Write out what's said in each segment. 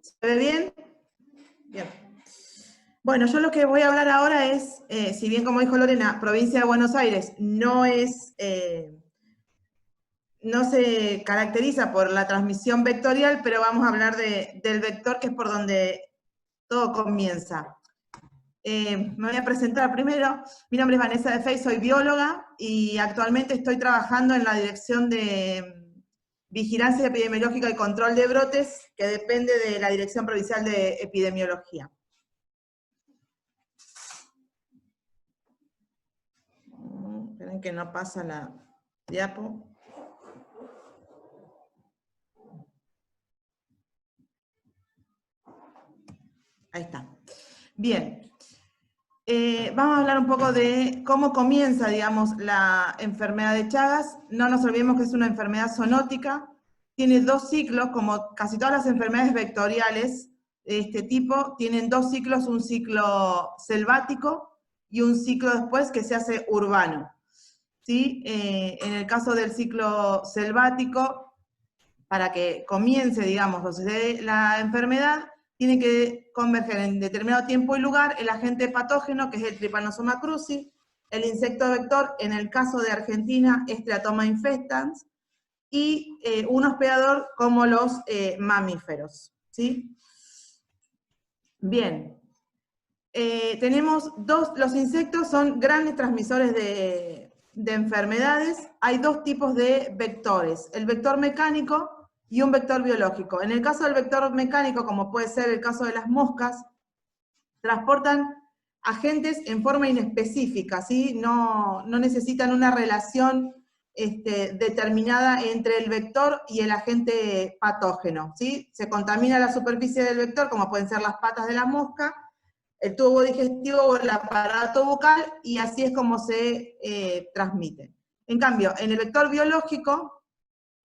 ¿Se ve bien? Bien. Bueno, yo lo que voy a hablar ahora es, si bien como dijo Lorena, provincia de Buenos Aires no se caracteriza por la transmisión vectorial, pero vamos a hablar del vector, que es por donde todo comienza. Me voy a presentar primero. Mi nombre es Vanessa de Fey, soy bióloga y actualmente estoy trabajando en la dirección de Vigilancia Epidemiológica y Control de Brotes, que depende de la Dirección Provincial de Epidemiología. Esperen que no pasa la diapo. Ahí está. Bien. Vamos a hablar un poco de cómo comienza, digamos, la enfermedad de Chagas. No nos olvidemos que es una enfermedad zoonótica. Tiene 2 ciclos, como casi todas las enfermedades vectoriales de este tipo, tienen 2 ciclos, un ciclo selvático y un ciclo después que se hace urbano. ¿Sí? En el caso del ciclo selvático, para que comience, digamos, o se dé la enfermedad, tiene que converger en determinado tiempo y lugar el agente patógeno, que es el Trypanosoma cruzi, el insecto vector, en el caso de Argentina, es Teratoma infestans, y un hospedador como los mamíferos. ¿Sí? Bien. Tenemos los insectos son grandes transmisores de enfermedades. Hay 2 tipos de vectores, el vector mecánico y un vector biológico. En el caso del vector mecánico, como puede ser el caso de las moscas, transportan agentes en forma inespecífica, ¿sí? No necesitan una relación determinada entre el vector y el agente patógeno, ¿sí? Se contamina la superficie del vector, como pueden ser las patas de la mosca, el tubo digestivo o el aparato bucal, y así es como se transmite. En cambio, en el vector biológico,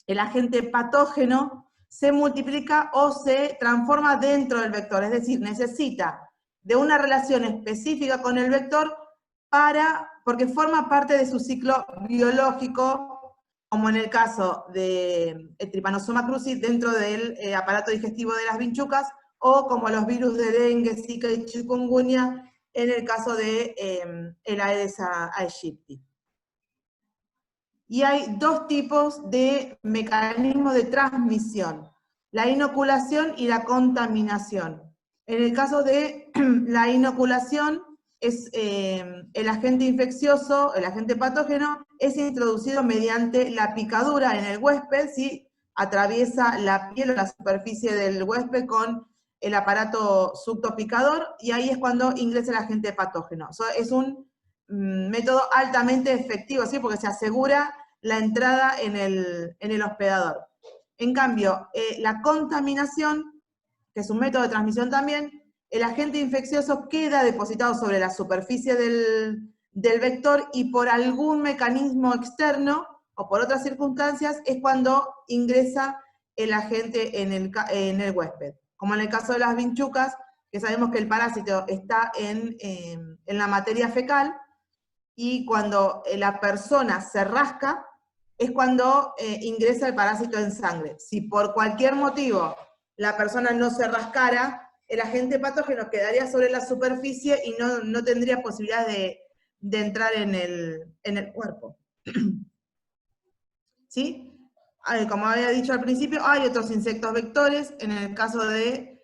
el agente patógeno se multiplica o se transforma dentro del vector, es decir, necesita de una relación específica con el vector porque forma parte de su ciclo biológico, como en el caso del Trypanosoma cruzi dentro del aparato digestivo de las vinchucas, o como los virus de dengue, zika y chikungunya en el caso de el Aedes aegypti. Y hay 2 tipos de mecanismos de transmisión, la inoculación y la contaminación. En el caso de la inoculación, es el agente infeccioso, el agente patógeno, es introducido mediante la picadura en el huésped, ¿sí? Atraviesa la piel o la superficie del huésped con el aparato suctopicador, y ahí es cuando ingresa el agente patógeno. Es un método altamente efectivo, ¿sí? Porque se asegura la entrada en el hospedador. En cambio, la contaminación, que es un método de transmisión también, el agente infeccioso queda depositado sobre la superficie del vector, y por algún mecanismo externo o por otras circunstancias es cuando ingresa el agente en el huésped. Como en el caso de las vinchucas, que sabemos que el parásito está en la materia fecal, y cuando la persona se rasca, es cuando ingresa el parásito en sangre. Si por cualquier motivo la persona no se rascara, el agente patógeno quedaría sobre la superficie y no tendría posibilidad de entrar en el cuerpo. ¿Sí? Como había dicho al principio, hay otros insectos vectores, en el caso de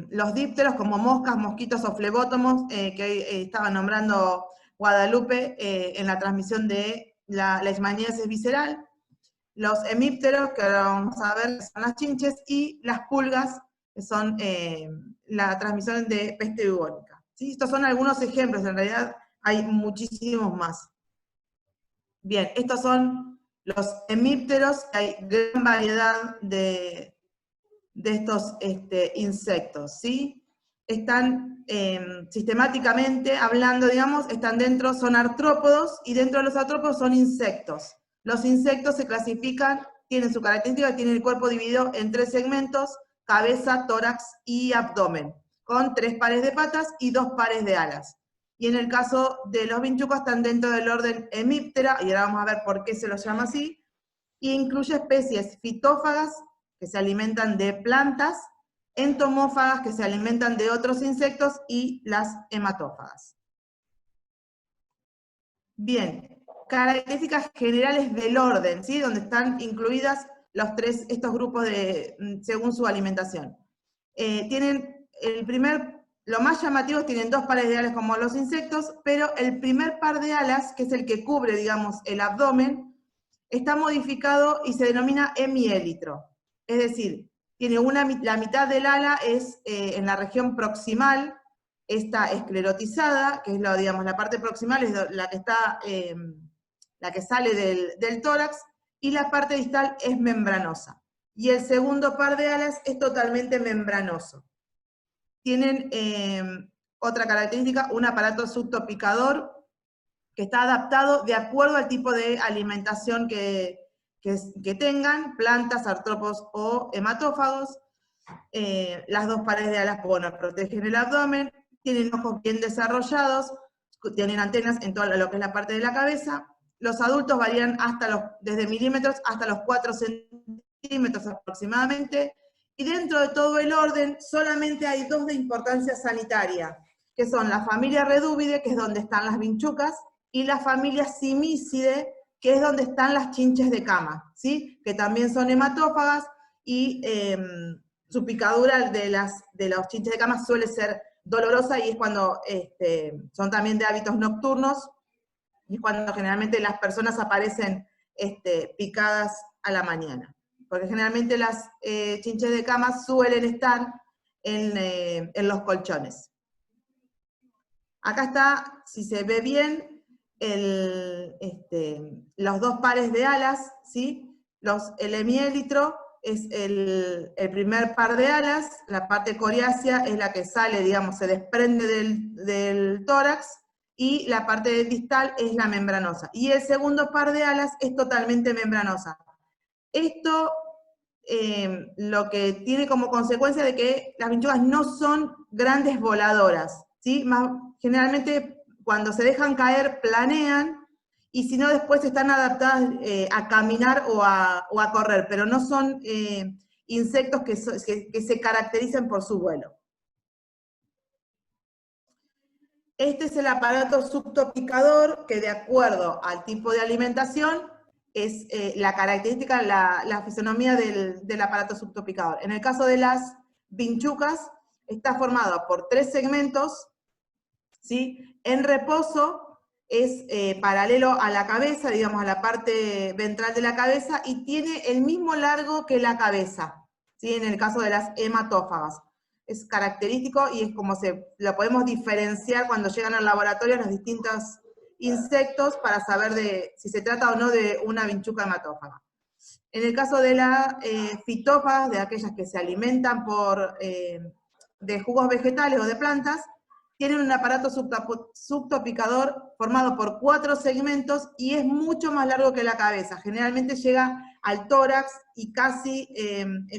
los dípteros, como moscas, mosquitos o flebótomos, que estaba nombrando Guadalupe en la transmisión de la leishmaniasis visceral, los hemípteros, que ahora vamos a ver, que son las chinches, y las pulgas, que son la transmisión de peste bubónica. ¿Sí? Estos son algunos ejemplos, en realidad hay muchísimos más. Bien, estos son los hemípteros, hay gran variedad de estos insectos, ¿sí? Están sistemáticamente hablando, digamos, están dentro, son artrópodos, y dentro de los artrópodos son insectos. Los insectos se clasifican, tienen su característica, tienen el cuerpo dividido en 3 segmentos, cabeza, tórax y abdomen, con 3 pares de patas y 2 pares de alas. Y en el caso de los vinchucos están dentro del orden Hemiptera, y ahora vamos a ver por qué se los llama así, y incluye especies fitófagas, que se alimentan de plantas, entomófagas, que se alimentan de otros insectos, y las hematófagas. Bien, características generales del orden, ¿sí? Donde están incluidas estos grupos según su alimentación. Lo más llamativo, tienen 2 pares de alas como los insectos, pero el primer par de alas, que es el que cubre, digamos, el abdomen, está modificado y se denomina hemiélitro. Es decir, tiene la mitad del ala es en la región proximal, está esclerotizada, que es la parte proximal es la que sale del tórax, y la parte distal es membranosa. Y el segundo par de alas es totalmente membranoso. Tienen otra característica, un aparato suctopicador que está adaptado de acuerdo al tipo de alimentación que tengan, plantas, artrópodos o hematófagos. Las 2 pares de alas protegen el abdomen, tienen ojos bien desarrollados, tienen antenas en toda lo que es la parte de la cabeza. Los adultos varían desde milímetros hasta los 4 centímetros aproximadamente, y dentro de todo el orden solamente hay 2 de importancia sanitaria, que son la familia Redúvide, que es donde están las vinchucas, y la familia Cimicidae, que es donde están las chinches de cama, ¿sí? Que también son hematófagas, y su picadura de los chinches de cama suele ser dolorosa, y es cuando son también de hábitos nocturnos, y es cuando generalmente las personas aparecen picadas a la mañana. Porque generalmente las chinches de cama suelen estar en los colchones. Acá está, si se ve bien, los 2 pares de alas, ¿sí? El hemiélitro es el primer par de alas, la parte coriácea es la que sale, digamos, se desprende del tórax, y la parte distal es la membranosa. Y el segundo par de alas es totalmente membranosa. Esto lo que tiene como consecuencia de que las vinchucas no son grandes voladoras, ¿sí? Generalmente cuando se dejan caer planean, y si no después están adaptadas a caminar o a correr, pero no son insectos que se caracterizan por su vuelo. Este es el aparato suctopicador, que de acuerdo al tipo de alimentación es la característica, la fisonomía del aparato suctopicador. En el caso de las vinchucas, está formado por 3 segmentos, ¿sí? En reposo es paralelo a la cabeza, digamos a la parte ventral de la cabeza, y tiene el mismo largo que la cabeza, ¿sí? En el caso de las hematófagas. Es característico, y es como lo podemos diferenciar cuando llegan al laboratorio los distintos insectos para saber si se trata o no de una vinchuca hematófaga. En el caso de las fitófagas, de aquellas que se alimentan de jugos vegetales o de plantas, tienen un aparato suctopicador formado por 4 segmentos, y es mucho más largo que la cabeza. Generalmente llega al tórax y casi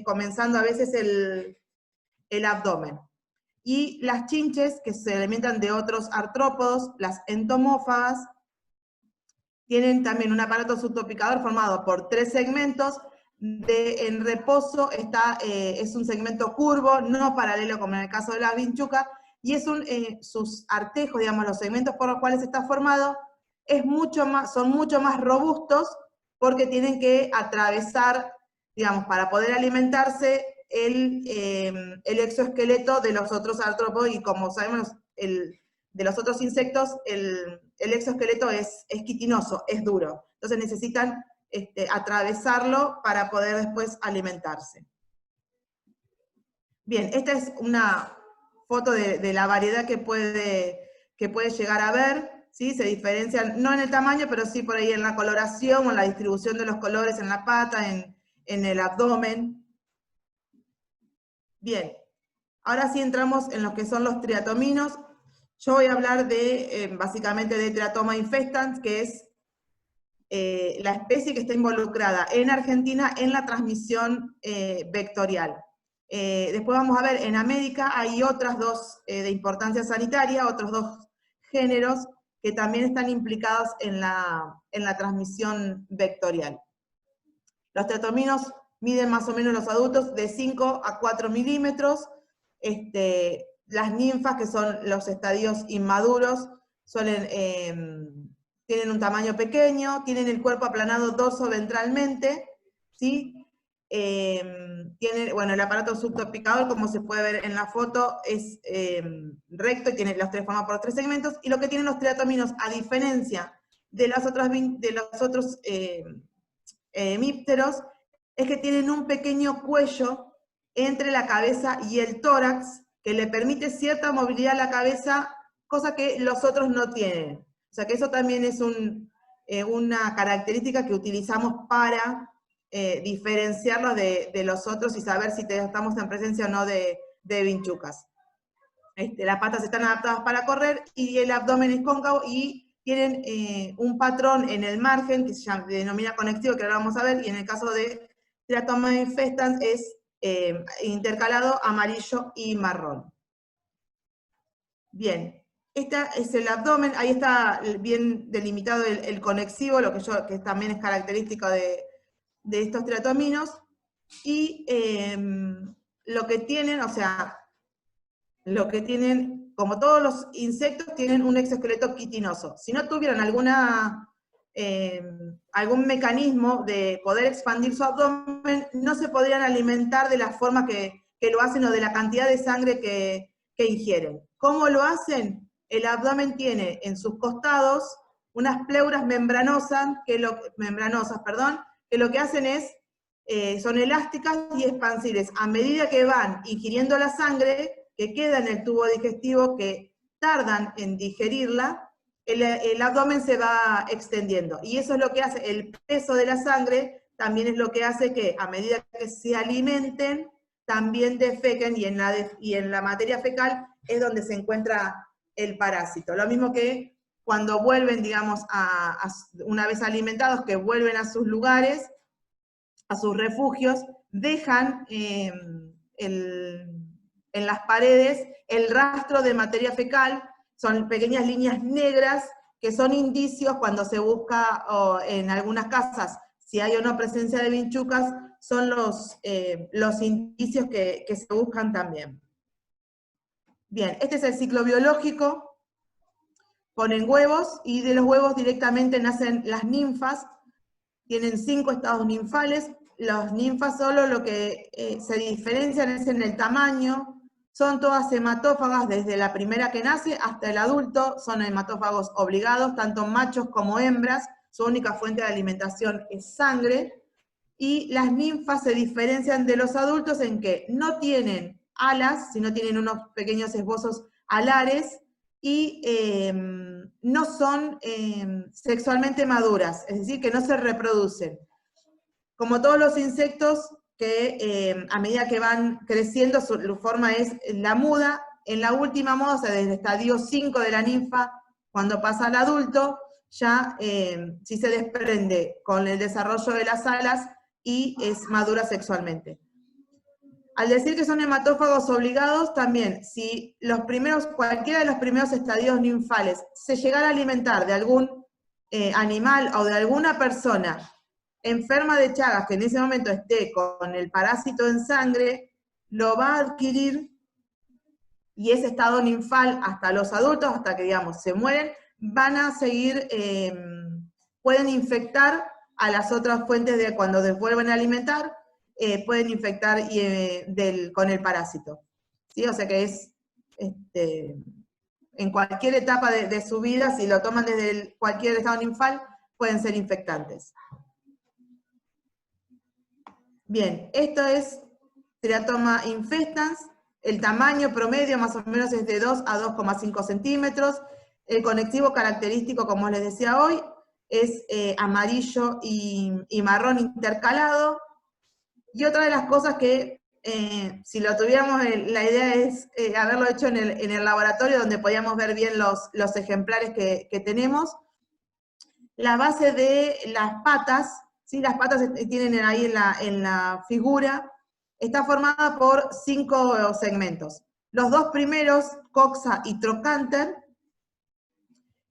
comenzando a veces el abdomen. Y las chinches, que se alimentan de otros artrópodos, las entomófagas, tienen también un aparato suctopicador formado por 3 segmentos. En reposo es un segmento curvo, no paralelo como en el caso de la vinchuca, y sus artejos, digamos, los segmentos por los cuales está formado, son mucho más robustos, porque tienen que atravesar, digamos, para poder alimentarse, el exoesqueleto de los otros artrópodos, y como sabemos, de los otros insectos, el exoesqueleto es quitinoso, es duro. Entonces necesitan atravesarlo para poder después alimentarse. Bien, esta es una foto de la variedad que puede llegar a ver, ¿sí? Se diferencian, no en el tamaño, pero sí por ahí en la coloración o en la distribución de los colores en la pata, en el abdomen. Bien, ahora sí entramos en lo que son los triatominos. Yo voy a hablar básicamente de Triatoma infestans, que es la especie que está involucrada en Argentina en la transmisión vectorial. Después vamos a ver, en América hay otras 2 de importancia sanitaria, otros 2 géneros que también están implicados en la transmisión vectorial. Los triatominos miden más o menos los adultos de 5 a 4 milímetros. Las ninfas, que son los estadios inmaduros, tienen un tamaño pequeño, tienen el cuerpo aplanado dorso-ventralmente, ¿sí? Bueno, el aparato subtropicador, como se puede ver en la foto, es recto y tiene los tres formados por 3 segmentos, y lo que tienen los triatominos, a diferencia de los otros hemípteros, es que tienen un pequeño cuello entre la cabeza y el tórax, que le permite cierta movilidad a la cabeza, cosa que los otros no tienen. O sea que eso también es una característica que utilizamos para diferenciarlos de los otros y saber si estamos en presencia o no de vinchucas. Las patas están adaptadas para correr y el abdomen es cóncavo y tienen un patrón en el margen que se denomina conectivo, que ahora vamos a ver, y en el caso de Teratoma infestans es intercalado amarillo y marrón. Bien, este es el abdomen, ahí está bien delimitado el conexivo, que también es característico de estos teratominos, y lo que tienen, como todos los insectos, tienen un exoesqueleto quitinoso. Si no tuvieran algún mecanismo de poder expandir su abdomen, no se podrían alimentar de la forma que lo hacen o de la cantidad de sangre que ingieren. ¿Cómo lo hacen? El abdomen tiene en sus costados unas pleuras membranosas, que lo que hacen es, son elásticas y expansibles. A medida que van ingiriendo la sangre que queda en el tubo digestivo, que tardan en digerirla, el abdomen se va extendiendo. Y eso es lo que hace, el peso de la sangre también es lo que hace que a medida que se alimenten, también defequen, y en la materia fecal es donde se encuentra el parásito. Lo mismo que cuando vuelven, digamos, una vez alimentados, que vuelven a sus lugares, a sus refugios, dejan en las paredes el rastro de materia fecal, son pequeñas líneas negras que son indicios cuando se busca, o en algunas casas, si hay o no presencia de vinchucas, son los indicios que se buscan también. Bien, este es el ciclo biológico. Ponen huevos y de los huevos directamente nacen las ninfas. Tienen 5 estados ninfales. Las ninfas solo lo que se diferencian es en el tamaño. Son todas hematófagas desde la primera que nace hasta el adulto. Son hematófagos obligados, tanto machos como hembras. Su única fuente de alimentación es sangre. Y las ninfas se diferencian de los adultos en que no tienen alas, sino tienen unos pequeños esbozos alares, y no son sexualmente maduras, es decir, que no se reproducen. Como todos los insectos, que a medida que van creciendo, su forma es la muda. En la última muda, o sea, desde el estadio 5 de la ninfa, cuando pasa al adulto, ya sí se desprende con el desarrollo de las alas y es madura sexualmente. Al decir que son hematófagos obligados, también, si cualquiera de los primeros estadios ninfales se llegara a alimentar de algún animal o de alguna persona enferma de Chagas, que en ese momento esté con el parásito en sangre, lo va a adquirir, y ese estado ninfal hasta los adultos, hasta que, digamos, se mueren, van a seguir, pueden infectar a las otras fuentes de cuando vuelven a alimentar, pueden infectar con el parásito. ¿Sí? O sea que es, en cualquier etapa de su vida, si lo toman desde cualquier estado ninfal, pueden ser infectantes. Bien, esto es Teratoma infestans. El tamaño promedio más o menos es de 2 a 2,5 centímetros. El conectivo característico, como les decía hoy, es amarillo y marrón intercalado. Y otra de las cosas que, si lo tuviéramos, la idea es haberlo hecho en el laboratorio, donde podíamos ver bien los ejemplares que tenemos. La base de las patas, ¿sí? Las patas tienen ahí en la figura, está formada por 5 segmentos. Los 2 primeros, coxa y trocánter,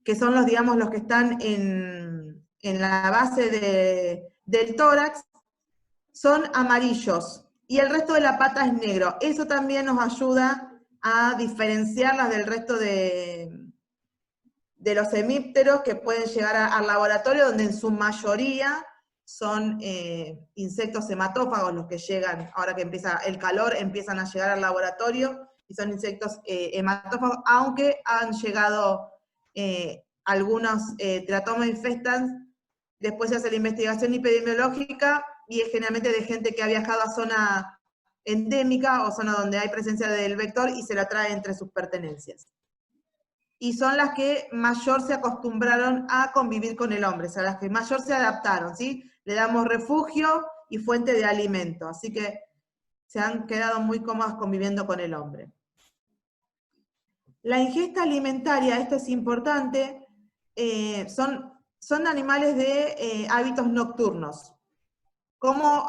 que son los, digamos, los que están en la base del tórax, son amarillos y el resto de la pata es negro. Eso también nos ayuda a diferenciarlas del resto de los hemípteros que pueden llegar al laboratorio, donde en su mayoría son insectos hematófagos los que llegan, ahora que empieza el calor, empiezan a llegar al laboratorio, y son insectos hematófagos, aunque han llegado algunos Teratoma infestans. Después se hace la investigación epidemiológica, y es generalmente de gente que ha viajado a zona endémica, o zona donde hay presencia del vector, y se la trae entre sus pertenencias. Y son las que mayor se acostumbraron a convivir con el hombre, o sea, las que mayor se adaptaron, ¿sí? Le damos refugio y fuente de alimento, así que se han quedado muy cómodas conviviendo con el hombre. La ingesta alimentaria, esto es importante, son animales de hábitos nocturnos. ¿Cómo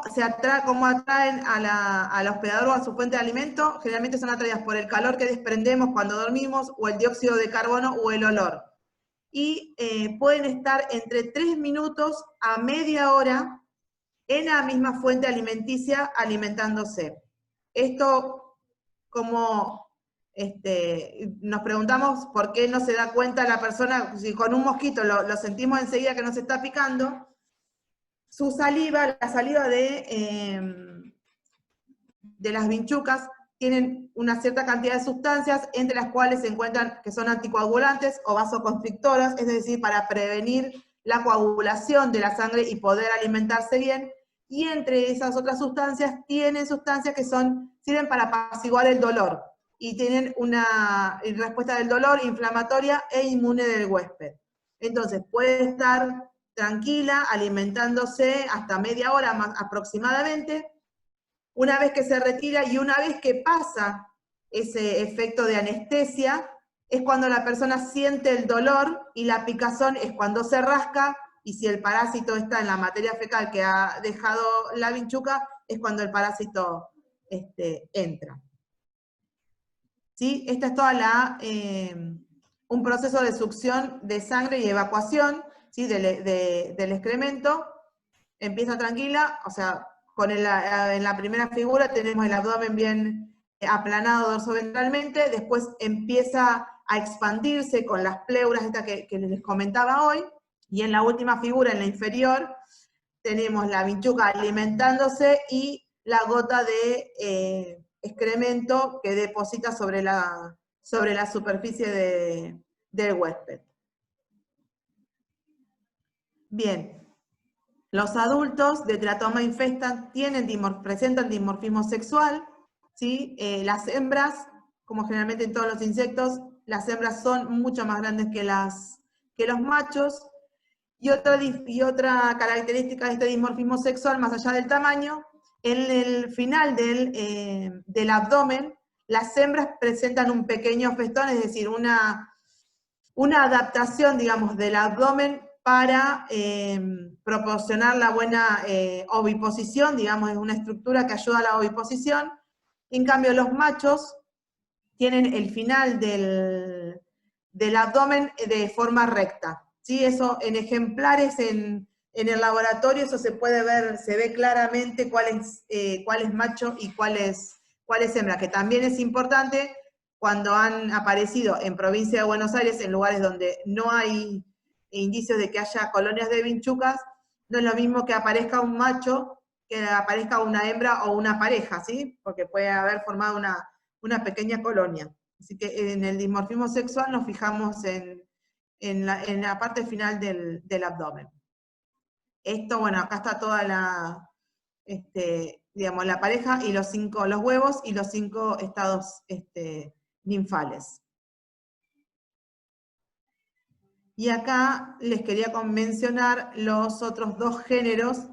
atraen al hospedador o a su fuente de alimento? Generalmente son atraídas por el calor que desprendemos cuando dormimos, o el dióxido de carbono, o el olor. Y pueden estar entre 3 minutos a media hora en la misma fuente alimenticia alimentándose. Esto, como nos preguntamos por qué no se da cuenta la persona, si con un mosquito lo sentimos enseguida que nos está picando. Su saliva, la saliva de las vinchucas, tienen una cierta cantidad de sustancias, entre las cuales se encuentran que son anticoagulantes o vasoconstrictoras, es decir, para prevenir la coagulación de la sangre y poder alimentarse bien, y entre esas otras sustancias, tienen sustancias que sirven para apaciguar el dolor, y tienen una respuesta del dolor inflamatoria e inmune del huésped. Entonces, puede estar tranquila, alimentándose hasta media hora más aproximadamente. Una vez que se retira y una vez que pasa ese efecto de anestesia, es cuando la persona siente el dolor, y la picazón es cuando se rasca, y si el parásito está en la materia fecal que ha dejado la vinchuca, es cuando el parásito entra. ¿Sí? Esta es toda un proceso de succión de sangre y evacuación, ¿sí? del excremento. Empieza tranquila, o sea, en la primera figura tenemos el abdomen bien aplanado dorsoventralmente, después empieza a expandirse con las pleuras estas que les comentaba hoy, y en la última figura, en la inferior, tenemos la vinchuca alimentándose y la gota de excremento que deposita sobre la superficie del huésped. Bien. Los adultos de Teratoma infestans presentan dimorfismo sexual, ¿sí? Las hembras, como generalmente en todos los insectos, las hembras son mucho más grandes que los machos, y otra característica de este dimorfismo sexual, más allá del tamaño, en el final del abdomen, las hembras presentan un pequeño festón, es decir, una adaptación, digamos, del abdomen para proporcionar la buena oviposición, digamos, es una estructura que ayuda a la oviposición. En cambio, los machos tienen el final del abdomen de forma recta, ¿sí? Eso en ejemplares en el laboratorio, eso se puede ver, se ve claramente cuál es macho y cuál es hembra, que también es importante cuando han aparecido en provincia de Buenos Aires, en lugares donde no hay indicios de que haya colonias de vinchucas. No es lo mismo que aparezca un macho que aparezca una hembra o una pareja, ¿sí? Porque puede haber formado una pequeña colonia. Así que en el dimorfismo sexual nos fijamos en la parte final del abdomen. Esto, bueno, acá está toda digamos, la pareja y los huevos y los 5 estados ninfales. Y acá les quería mencionar los otros 2 géneros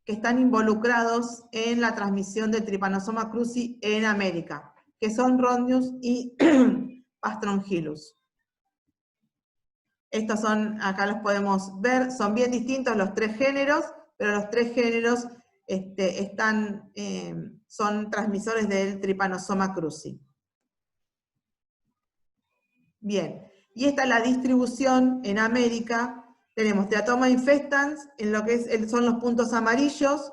que están involucrados en la transmisión del Trypanosoma cruzi en América, que son Rhodnius y Pastrongyllus. Estos acá los podemos ver, son bien distintos los 3 géneros, pero los 3 géneros son transmisores del Trypanosoma cruzi. Bien. Y esta es la distribución en América. Tenemos Teratoma infestans, en lo que son los puntos amarillos,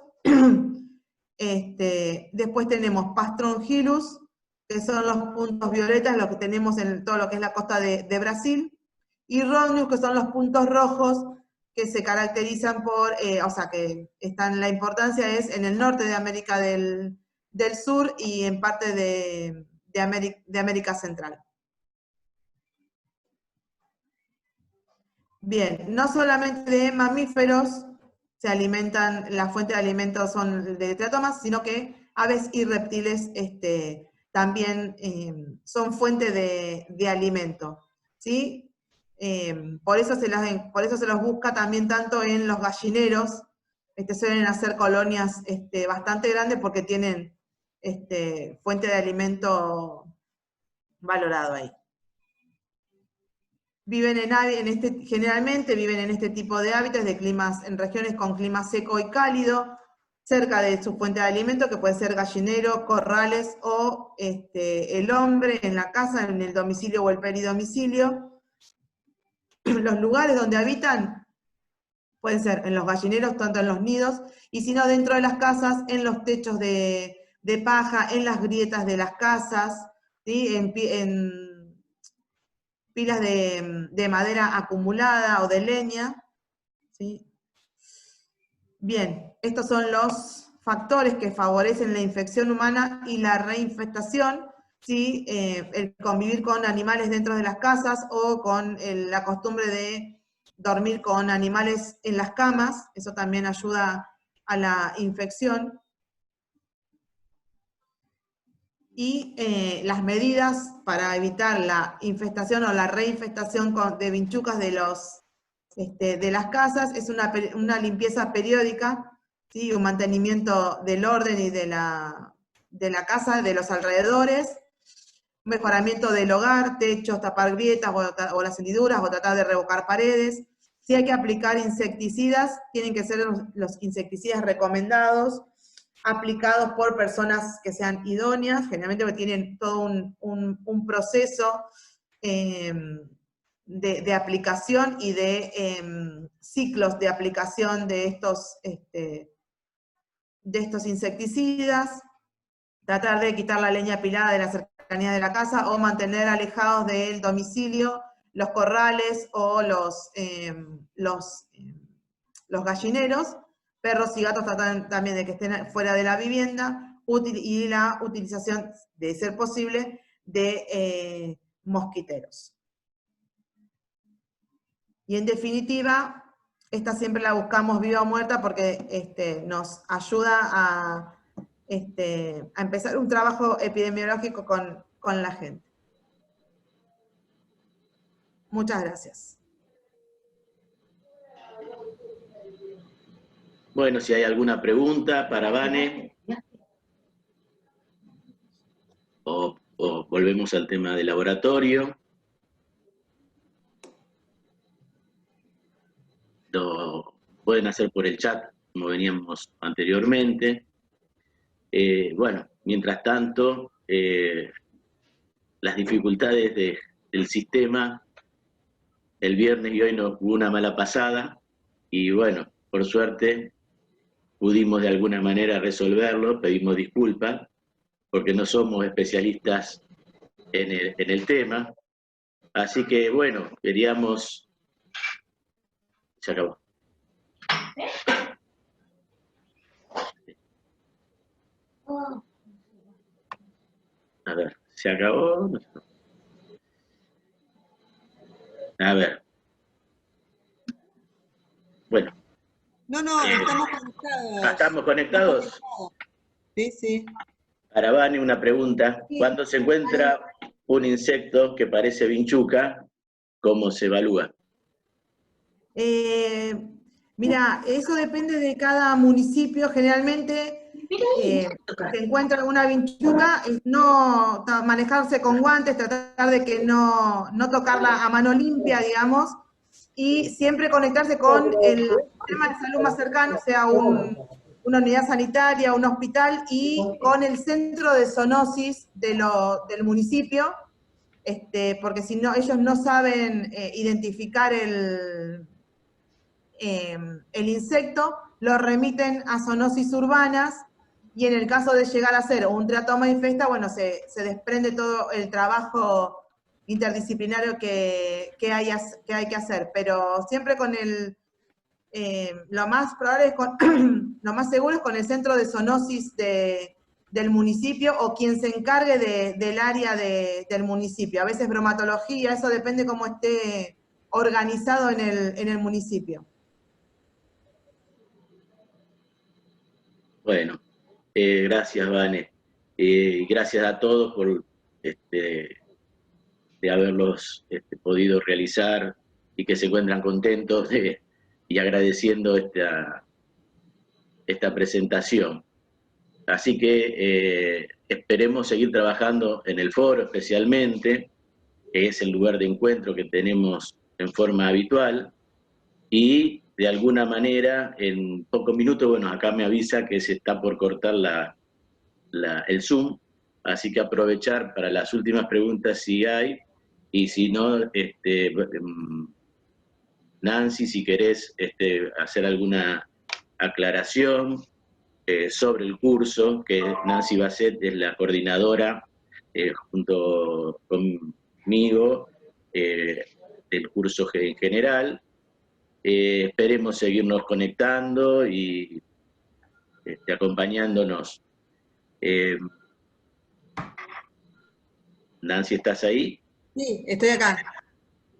Después tenemos Pastrongyllus, que son los puntos violetas, los que tenemos en todo lo que es la costa de Brasil, y Rhodnius, que son los puntos rojos, que se caracterizan por, o sea, que están, la importancia es en el norte de América del Sur y en parte de América Central. Bien, no solamente de mamíferos se alimentan, la fuente de alimentos son de triatomas, sino que aves y reptiles también son fuente de alimento, ¿sí? Por eso se los busca también tanto en los gallineros, suelen hacer colonias bastante grandes porque tienen fuente de alimento valorado ahí. Viven generalmente viven en este tipo de hábitats en regiones con clima seco y cálido, cerca de su fuente de alimento, que puede ser gallinero, corrales o el hombre en la casa, en el domicilio o el peridomicilio. Los lugares donde habitan pueden ser en los gallineros, tanto en los nidos, y si no dentro de las casas, en los techos de paja, en las grietas de las casas, ¿sí? en pilas de madera acumulada o de leña, ¿sí? Bien, estos son los factores que favorecen la infección humana y la reinfestación, ¿sí? El convivir con animales dentro de las casas o con la costumbre de dormir con animales en las camas, eso también ayuda a la infección. Y las medidas para evitar la infestación o la reinfestación de vinchucas de las casas es una limpieza periódica, ¿sí? Un mantenimiento del orden y de la casa, de los alrededores, mejoramiento del hogar, techos, tapar grietas o las hendiduras, o tratar de revocar paredes. Si hay que aplicar insecticidas, tienen que ser los insecticidas recomendados, aplicados por personas que sean idóneas, generalmente tienen todo un proceso de aplicación y de ciclos de aplicación de estos insecticidas, tratar de quitar la leña apilada de la cercanía de la casa o mantener alejados del domicilio los corrales o los gallineros. Perros y gatos tratan también de que estén fuera de la vivienda, y la utilización, de ser posible, de mosquiteros. Y en definitiva, esta siempre la buscamos viva o muerta porque nos ayuda a empezar un trabajo epidemiológico con la gente. Muchas gracias. Bueno, si hay alguna pregunta para Vane, o volvemos al tema del laboratorio. Lo pueden hacer por el chat, como veníamos anteriormente. Bueno, mientras tanto, las dificultades del sistema, el viernes y hoy nos hubo una mala pasada, y bueno, por suerte pudimos de alguna manera resolverlo, pedimos disculpas, porque no somos especialistas en el tema. Así que bueno, queríamos... Se acabó. A ver, ¿se acabó? A ver. Bueno. No, estamos conectados. ¿Estamos conectados? Sí, sí. Para Vane, una pregunta. Cuando se encuentra un insecto que parece vinchuca, ¿cómo se evalúa? Mira, eso depende de cada municipio. Generalmente, se encuentra alguna vinchuca, no manejarse con guantes, tratar de que no tocarla a mano limpia, digamos, y siempre conectarse con el sistema de salud más cercano, sea una unidad sanitaria, un hospital, y con el centro de zoonosis del municipio, porque si no, ellos no saben identificar el insecto, lo remiten a zoonosis urbanas, y en el caso de llegar a ser un teratoma infesta, bueno, se desprende todo el trabajo interdisciplinario que hay que hacer, pero siempre con lo más probable es lo más seguro es con el centro de zoonosis del municipio o quien se encargue del área del municipio. A veces bromatología, eso depende cómo esté organizado en el municipio. Bueno, gracias, Vane. Gracias a todos por de haberlos podido realizar y que se encuentran contentos y agradeciendo esta presentación. Así que esperemos seguir trabajando en el foro especialmente, que es el lugar de encuentro que tenemos en forma habitual, y de alguna manera, en pocos minutos, bueno, acá me avisa que se está por cortar el Zoom, así que aprovechar para las últimas preguntas si hay, y si no, Nancy, si querés hacer alguna aclaración sobre el curso, que Nancy Basset es la coordinadora junto conmigo del curso en general. Esperemos seguirnos conectando y acompañándonos. Nancy, ¿estás ahí? Sí, estoy acá.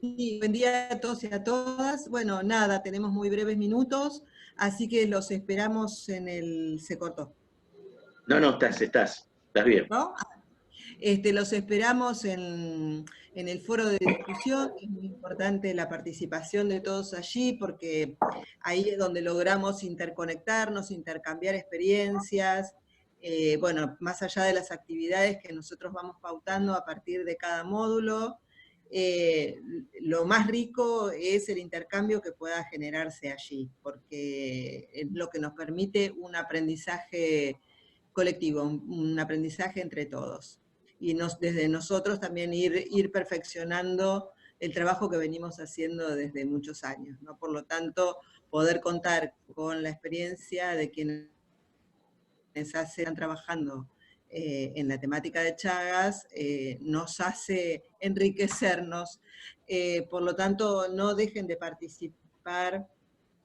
Sí, buen día a todos y a todas. Bueno, nada, tenemos muy breves minutos, así que los esperamos en el... Se cortó. No, estás bien. ¿No? Los esperamos en el foro de discusión. Es muy importante la participación de todos allí, porque ahí es donde logramos interconectarnos, intercambiar experiencias, bueno, más allá de las actividades que nosotros vamos pautando a partir de cada módulo. Lo más rico es el intercambio que pueda generarse allí, porque es lo que nos permite un aprendizaje colectivo, un aprendizaje entre todos. Y desde nosotros también ir perfeccionando el trabajo que venimos haciendo desde muchos años, ¿no? Por lo tanto, poder contar con la experiencia de quienes están trabajando en la temática de Chagas, nos hace enriquecernos. Por lo tanto, no dejen de participar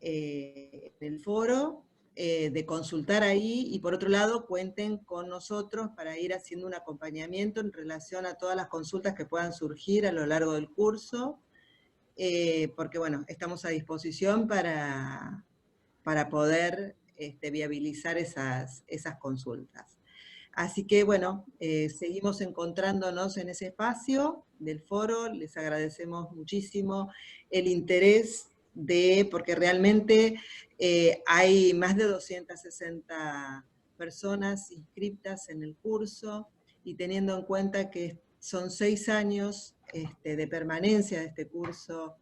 en el foro, de consultar ahí, y por otro lado, cuenten con nosotros para ir haciendo un acompañamiento en relación a todas las consultas que puedan surgir a lo largo del curso, porque bueno, estamos a disposición para poder viabilizar esas consultas. Así que bueno, seguimos encontrándonos en ese espacio del foro, les agradecemos muchísimo el interés porque realmente hay más de 260 personas inscritas en el curso, y teniendo en cuenta que son 6 años de permanencia de este curso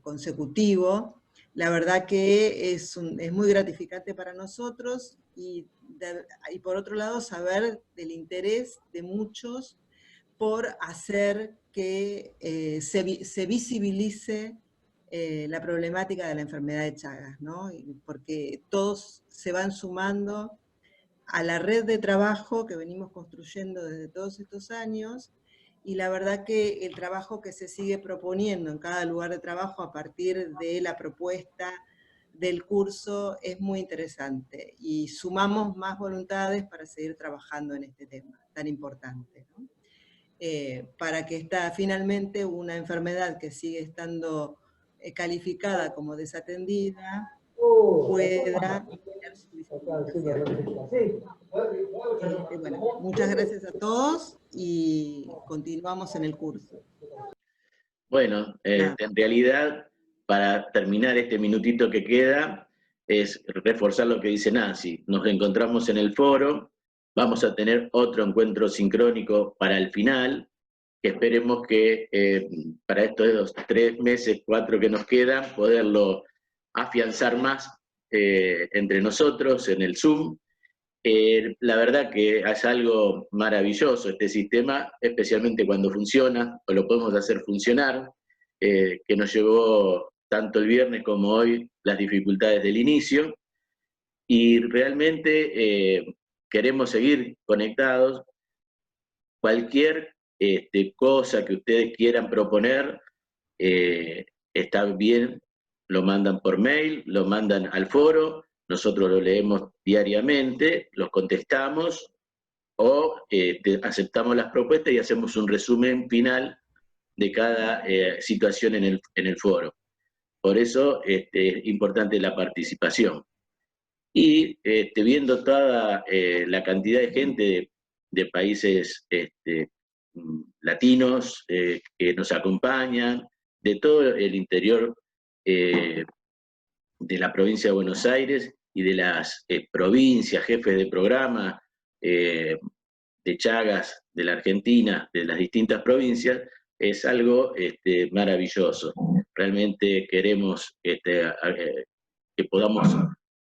consecutivo, la verdad que es muy gratificante para nosotros, y por otro lado saber del interés de muchos por hacer que se visibilice la problemática de la enfermedad de Chagas, ¿no? Porque todos se van sumando a la red de trabajo que venimos construyendo desde todos estos años, y la verdad que el trabajo que se sigue proponiendo en cada lugar de trabajo a partir de la propuesta del curso es muy interesante, y sumamos más voluntades para seguir trabajando en este tema tan importante, ¿no? Para que finalmente una enfermedad que sigue estando calificada como desatendida pueda tener su visibilización. Bueno, muchas gracias a todos y continuamos en el curso. Bueno, en realidad, para terminar este minutito que queda, es reforzar lo que dice Nancy. Nos encontramos en el foro, vamos a tener otro encuentro sincrónico para el final, que esperemos que para estos 3 meses, 4 que nos quedan, poderlo afianzar más entre nosotros en el Zoom. La verdad que es algo maravilloso este sistema, especialmente cuando funciona, o lo podemos hacer funcionar, que nos llevó tanto el viernes como hoy las dificultades del inicio, y realmente queremos seguir conectados. Cualquier cosa que ustedes quieran proponer, está bien, lo mandan por mail, lo mandan al foro, nosotros lo leemos diariamente, los contestamos, o aceptamos las propuestas y hacemos un resumen final de cada situación en el foro. Por eso es importante la participación. Y viendo toda la cantidad de gente de países latinos que nos acompañan, de todo el interior de la provincia de Buenos Aires y de las provincias, jefes de programa, de Chagas, de la Argentina, de las distintas provincias, es algo maravilloso. Realmente queremos que podamos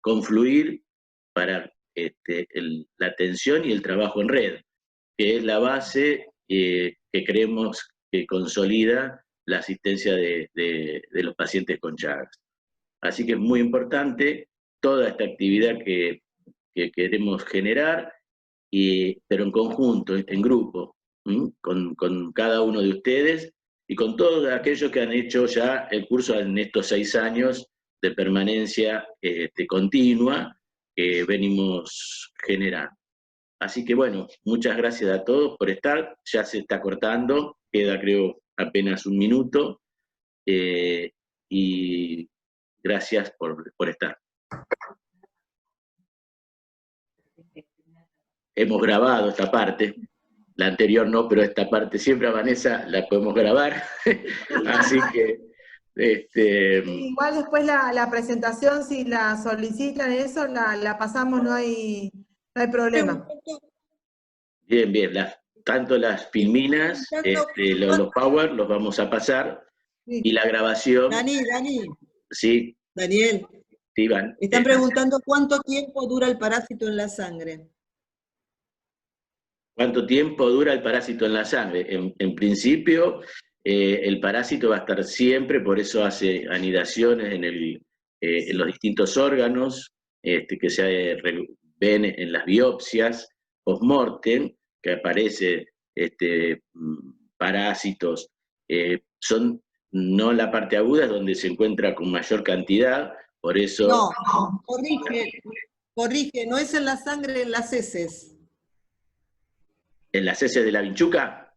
confluir para la atención y el trabajo en red, que es la base que creemos que consolida la asistencia de los pacientes con Chagas. Así que es muy importante toda esta actividad que queremos generar, pero en conjunto, en grupo, con cada uno de ustedes y con todos aquellos que han hecho ya el curso en estos 6 años de permanencia continua que venimos generando. Así que bueno, muchas gracias a todos por estar. Ya se está cortando, queda creo apenas 1 minuto, y gracias por estar. Hemos grabado esta parte, la anterior no, pero esta parte siempre a Vanessa la podemos grabar, así que... Igual después la presentación, si la solicitan, eso la pasamos, no hay problema. Bien, bien, tanto las filminas, los power los vamos a pasar, sí. Y la grabación... Dani. Sí. Daniel. Sí, Iván. Están preguntando cuánto tiempo dura el parásito en la sangre. ¿Cuánto tiempo dura el parásito en la sangre? En principio, el parásito va a estar siempre, por eso hace anidaciones en los distintos órganos, que se ven en las biopsias post-mortem, que aparece parásitos. Son no la parte aguda, es donde se encuentra con mayor cantidad, por eso... No, corrige, no es en la sangre, en las heces. ¿En las heces de la vinchuca?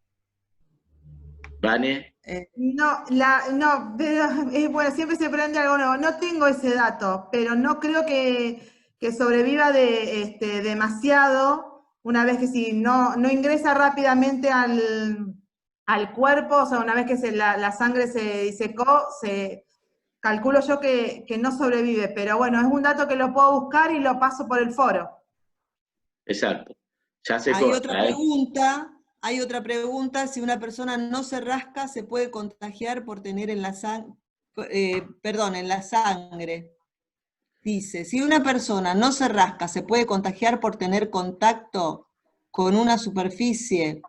¿Vane? No, pero bueno, siempre se prende algo nuevo. No tengo ese dato, pero no creo que sobreviva demasiado, una vez que si no ingresa rápidamente al cuerpo, o sea, una vez que la sangre se disecó, calculo yo que no sobrevive, pero bueno, es un dato que lo puedo buscar y lo paso por el foro. Exacto. Ya se corta, hay otra pregunta, si una persona no se rasca, ¿se puede contagiar por tener en la sangre? Dice, si una persona no se rasca, ¿se puede contagiar por tener contacto con una superficie?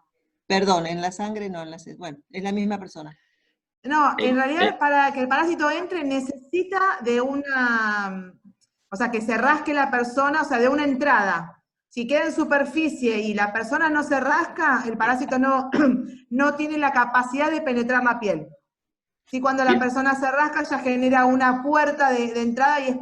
Perdón, en la sangre no, bueno, es la misma persona. No, en realidad para que el parásito entre necesita de o sea, que se rasque la persona, o sea, de una entrada. Si queda en superficie y la persona no se rasca, el parásito no tiene la capacidad de penetrar la piel. Si cuando la persona se rasca ya genera una puerta de entrada y es